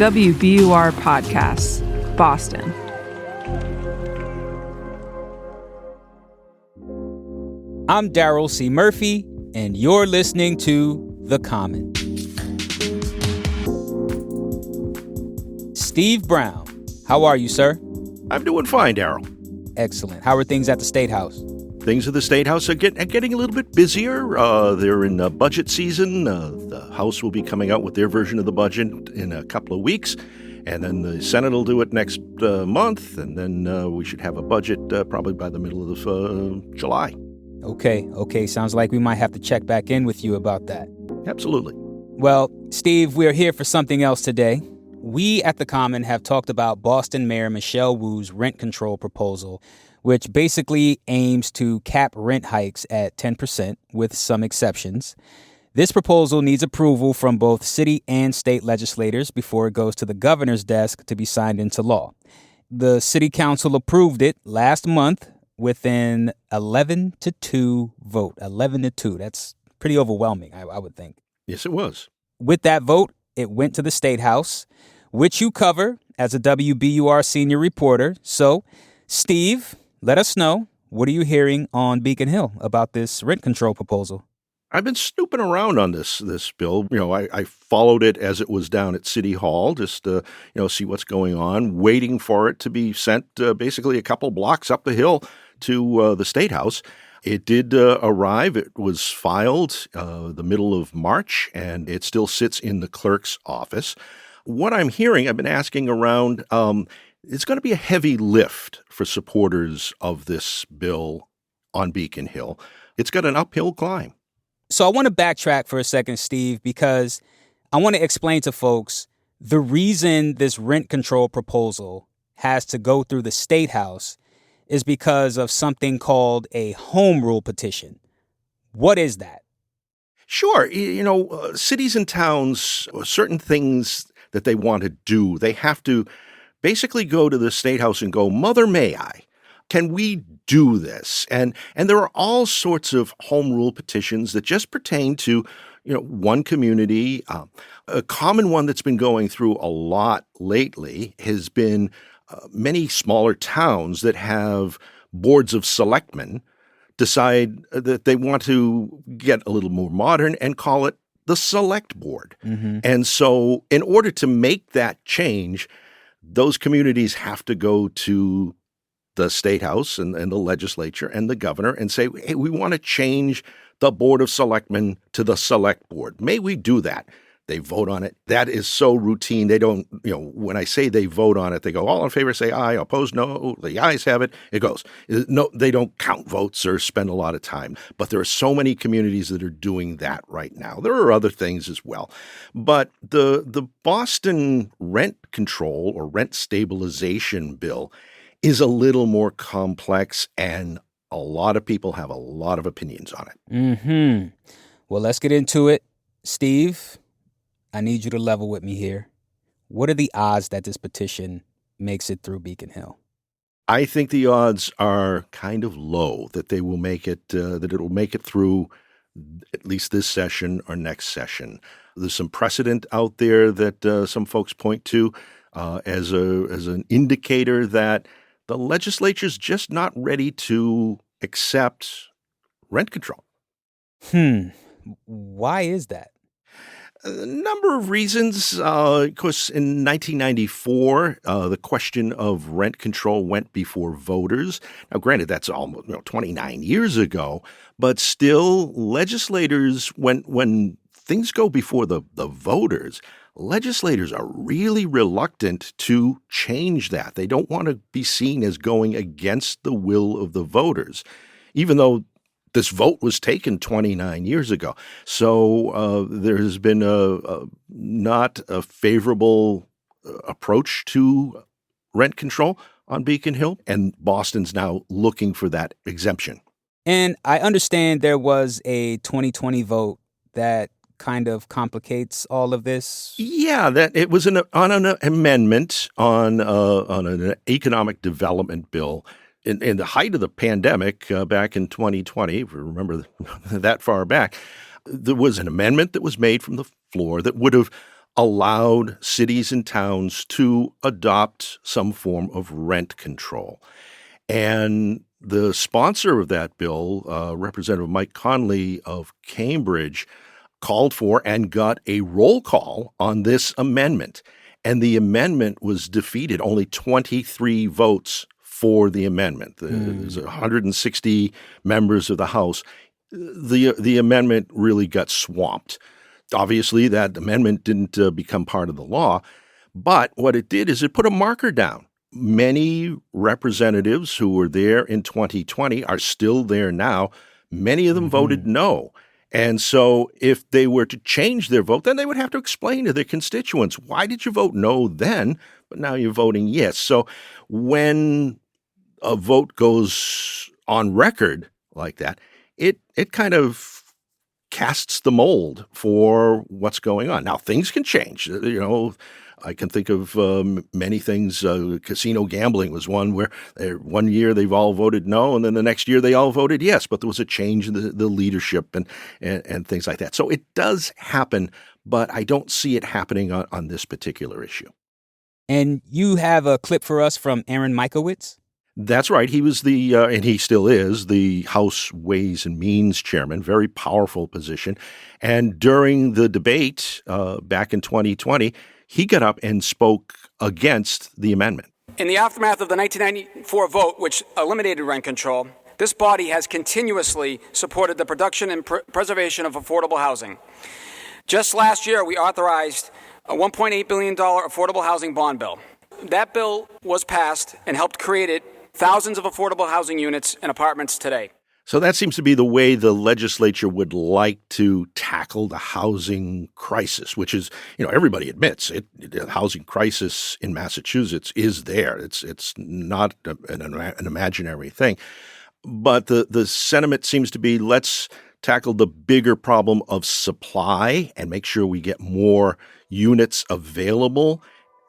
WBUR Podcasts, Boston. I'm Daryl C. Murphy, and you're listening to The Common. Steve Brown, how are you, sir? I'm doing fine, Daryl. Excellent. How are things at the Statehouse? Things at the Statehouse are getting a little bit busier. They're in budget season. The House will be coming out with their version of the budget in a couple of weeks, and then the Senate will do it next month, and then we should have a budget probably by the middle of July. Okay. Sounds like we might have to check back in with you about that. Absolutely. Well, Steve, we're here for something else today. We at The Common have talked about Boston Mayor Michelle Wu's rent control proposal, which basically aims to cap rent hikes at 10% with some exceptions. This proposal needs approval from both city and state legislators before it goes to the governor's desk to be signed into law. The city council approved it last month with an 11-2 vote. 11-2. That's pretty overwhelming, I would think. Yes, it was. With that vote, it went to the Statehouse, which you cover as a WBUR senior reporter. So, Steve, let us know, what are you hearing on Beacon Hill about this rent control proposal? I've been snooping around on this bill. I followed it as it was down at City Hall, just to see what's going on, waiting for it to be sent basically a couple blocks up the hill to the Statehouse. It did arrive. It was filed the middle of March, and it still sits in the clerk's office. What I'm hearing, I've been asking around, it's going to be a heavy lift for supporters of this bill on Beacon Hill. It's got an uphill climb. So I want to backtrack for a second, Steve, because I want to explain to folks the reason this rent control proposal has to go through the Statehouse is because of something called a home rule petition. What is that? Sure. Cities and towns, certain things that they want to do, they have to basically go to the Statehouse and go, Mother, may I? Can we do this? And there are all sorts of home rule petitions that just pertain to, one community. A common one that's been going through a lot lately has been many smaller towns that have boards of selectmen decide that they want to get a little more modern and call it the select board. Mm-hmm. And so in order to make that change, those communities have to go to the Statehouse and the legislature and the governor and say, hey, we want to change the Board of Selectmen to the Select Board. May we do that? They vote on it. That is so routine. They don't, when I say they vote on it, they go, all in favor say aye, opposed no, the ayes have it. It goes. No, they don't count votes or spend a lot of time. But there are so many communities that are doing that right now. There are other things as well. But the Boston rent control or rent stabilization bill is a little more complex, and a lot of people have a lot of opinions on it. Mm-hmm. Well, let's get into it. Steve, I need you to level with me here. What are the odds that this petition makes it through Beacon Hill? I think the odds are kind of low that they will make it, that it'll make it through at least this session or next session. There's some precedent out there that some folks point to as an indicator that the legislature's just not ready to accept rent control. Why is that? A number of reasons. Of course, in 1994, the question of rent control went before voters. Now, granted, that's almost 29 years ago, but still, legislators, when things go before the voters, legislators are really reluctant to change that. They don't want to be seen as going against the will of the voters, even though this vote was taken 29 years ago. So there has been not a favorable approach to rent control on Beacon Hill, and Boston's now looking for that exemption. And I understand there was a 2020 vote that kind of complicates all of this. Yeah, that it was on an amendment on an economic development bill in the height of the pandemic back in 2020. If you remember that far back, there was an amendment that was made from the floor that would have allowed cities and towns to adopt some form of rent control. And the sponsor of that bill, Representative Mike Conley of Cambridge, called for and got a roll call on this amendment. And the amendment was defeated, only 23 votes for the amendment. There's 160 members of the House. The amendment really got swamped. Obviously, that amendment didn't become part of the law, but what it did is it put a marker down. Many representatives who were there in 2020 are still there now. Many of them voted no. And so if they were to change their vote, then they would have to explain to their constituents, why did you vote no then, but now you're voting yes? So when a vote goes on record like that, it kind of casts the mold for what's going on. Now, things can change. I can think of many things. Casino gambling was one where one year they've all voted no, and then the next year they all voted yes. But there was a change in the leadership and things like that. So it does happen, but I don't see it happening on this particular issue. And you have a clip for us from Aaron Mikowitz? That's right. He was and he still is, the House Ways and Means chairman, very powerful position. And during the debate back in 2020, he got up and spoke against the amendment. In the aftermath of the 1994 vote, which eliminated rent control, this body has continuously supported the production and preservation of affordable housing. Just last year, we authorized a $1.8 billion affordable housing bond bill. That bill was passed and helped create thousands of affordable housing units and apartments today. So that seems to be the way the legislature would like to tackle the housing crisis, which is, everybody admits it. The housing crisis in Massachusetts is there. It's not an imaginary thing. But the sentiment seems to be, let's tackle the bigger problem of supply and make sure we get more units available,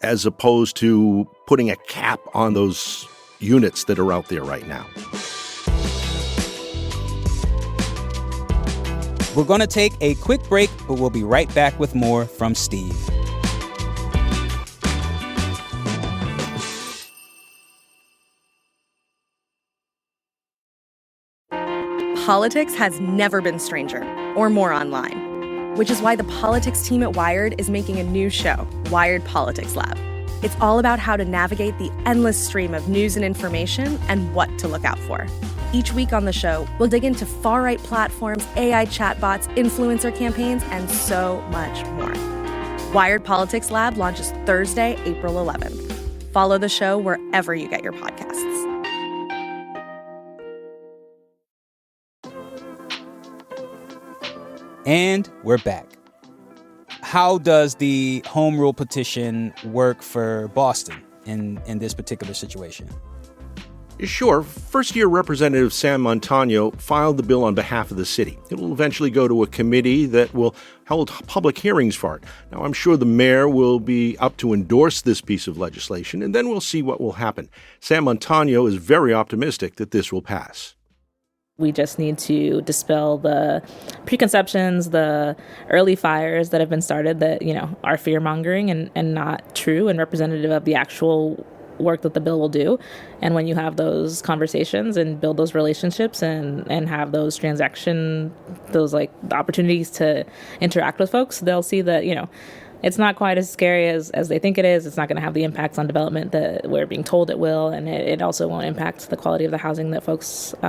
as opposed to putting a cap on those units that are out there right now. We're going to take a quick break, but we'll be right back with more from Steve. Politics has never been stranger or more online, which is why the politics team at Wired is making a new show, Wired Politics Lab. It's all about how to navigate the endless stream of news and information and what to look out for. Each week on the show, we'll dig into far-right platforms, AI chatbots, influencer campaigns, and so much more. Wired Politics Lab launches Thursday, April 11th. Follow the show wherever you get your podcasts. And we're back. How does the home rule petition work for Boston in this particular situation? Sure. First-year Representative Sam Montano filed the bill on behalf of the city. It will eventually go to a committee that will hold public hearings for it. Now, I'm sure the mayor will be up to endorse this piece of legislation, and then we'll see what will happen. Sam Montano is very optimistic that this will pass. We just need to dispel the preconceptions, the early fires that have been started that, are fear-mongering and not true and representative of the actual work that the bill will do. And when you have those conversations and build those relationships and have those the opportunities to interact with folks, they'll see that, it's not quite as scary as they think it is. It's not going to have the impacts on development that we're being told it will. And it also won't impact the quality of the housing that folks who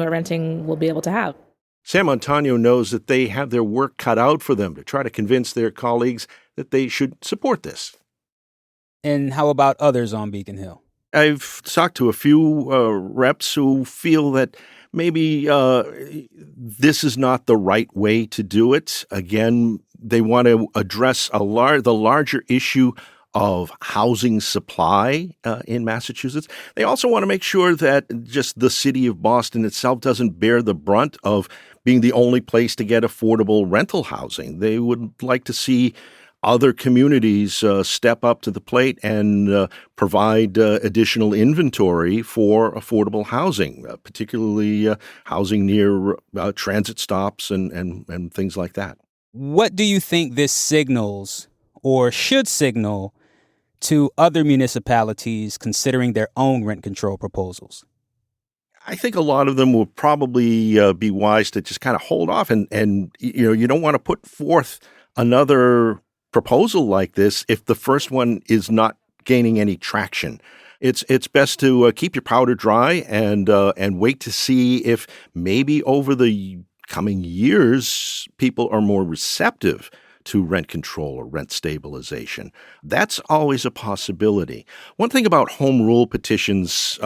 are renting will be able to have. Sam Montano knows that they have their work cut out for them to try to convince their colleagues that they should support this. And how about others on Beacon Hill? I've talked to a few reps who feel that maybe this is not the right way to do it. Again, they want to address the larger issue of housing supply in Massachusetts. They also want to make sure that just the city of Boston itself doesn't bear the brunt of being the only place to get affordable rental housing. They would like to see other communities step up to the plate and provide additional inventory for affordable housing, particularly housing near transit stops and things like that. What do you think this signals or should signal to other municipalities considering their own rent control proposals? I think a lot of them will probably be wise to just kind of hold off and you don't want to put forth another proposal like this if the first one is not gaining any traction. It's best to keep your powder dry and wait to see if maybe over the coming years people are more receptive to rent control or rent stabilization. That's always a possibility. One thing about home rule petitions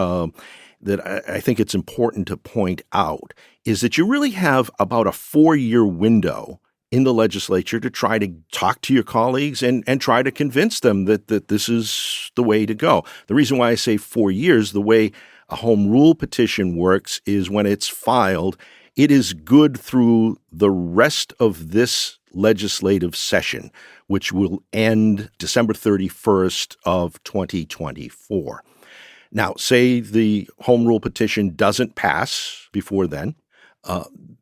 that I think it's important to point out is that you really have about a 4-year window in the legislature to try to talk to your colleagues and try to convince them that this is the way to go. The reason why I say 4 years, the way a home rule petition works is when it's filed, it is good through the rest of this legislative session, which will end December 31st of 2024. Now, say the home rule petition doesn't pass before then,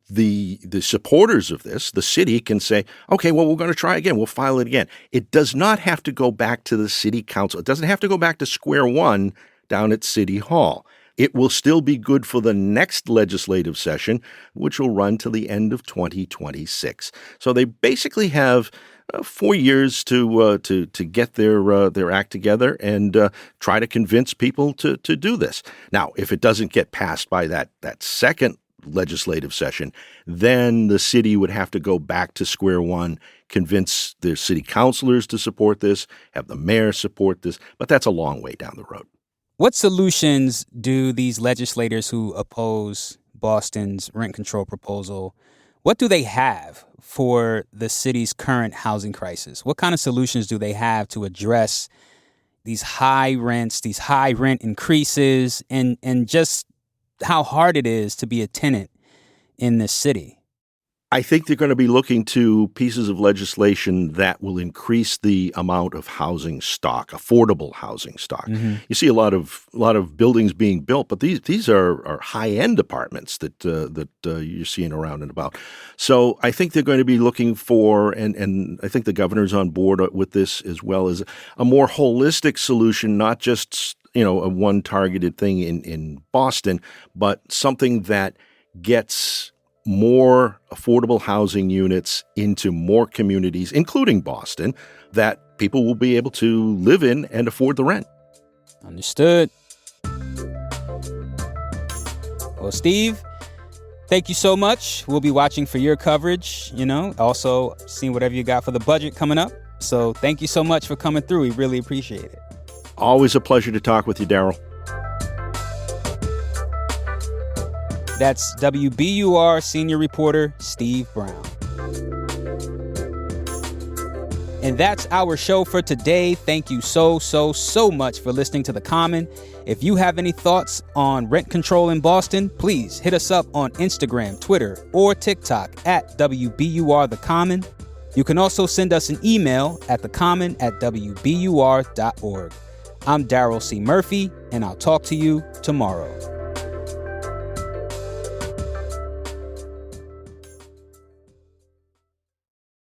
the supporters of this, the city, can say, okay, well, we're going to try again. We'll file it again. It does not have to go back to the city council. It doesn't have to go back to square one down at City Hall. It will still be good for the next legislative session, which will run till the end of 2026. So they basically have 4 years to get their act together and try to convince people to do this. Now, if it doesn't get passed by that second legislative session, then the city would have to go back to square one, convince their city councilors to support this, have the mayor support this, but that's a long way down the road. What solutions do these legislators who oppose Boston's rent control proposal, what do they have for the city's current housing crisis? What kind of solutions do they have to address these high rents, these high rent increases, and just how hard it is to be a tenant in this city? I think they're going to be looking to pieces of legislation that will increase the amount of housing stock, affordable housing stock. Mm-hmm. You see a lot of buildings being built, but these are high-end apartments that you're seeing around and about. So I think they're going to be looking for, and I think the governor's on board with this as well, as a more holistic solution, not just a one targeted thing in Boston, but something that gets more affordable housing units into more communities, including Boston, that people will be able to live in and afford the rent. Understood. Well, Steve, thank you so much. We'll be watching for your coverage, also seeing whatever you got for the budget coming up. So thank you so much for coming through. We really appreciate it. Always a pleasure to talk with you, Daryl. That's WBUR senior reporter Steve Brown. And that's our show for today. Thank you so much for listening to The Common. If you have any thoughts on rent control in Boston, please hit us up on Instagram, Twitter, or TikTok at WBUR The Common. You can also send us an email at thecommon@wbur.org. I'm Daryl C. Murphy, and I'll talk to you tomorrow.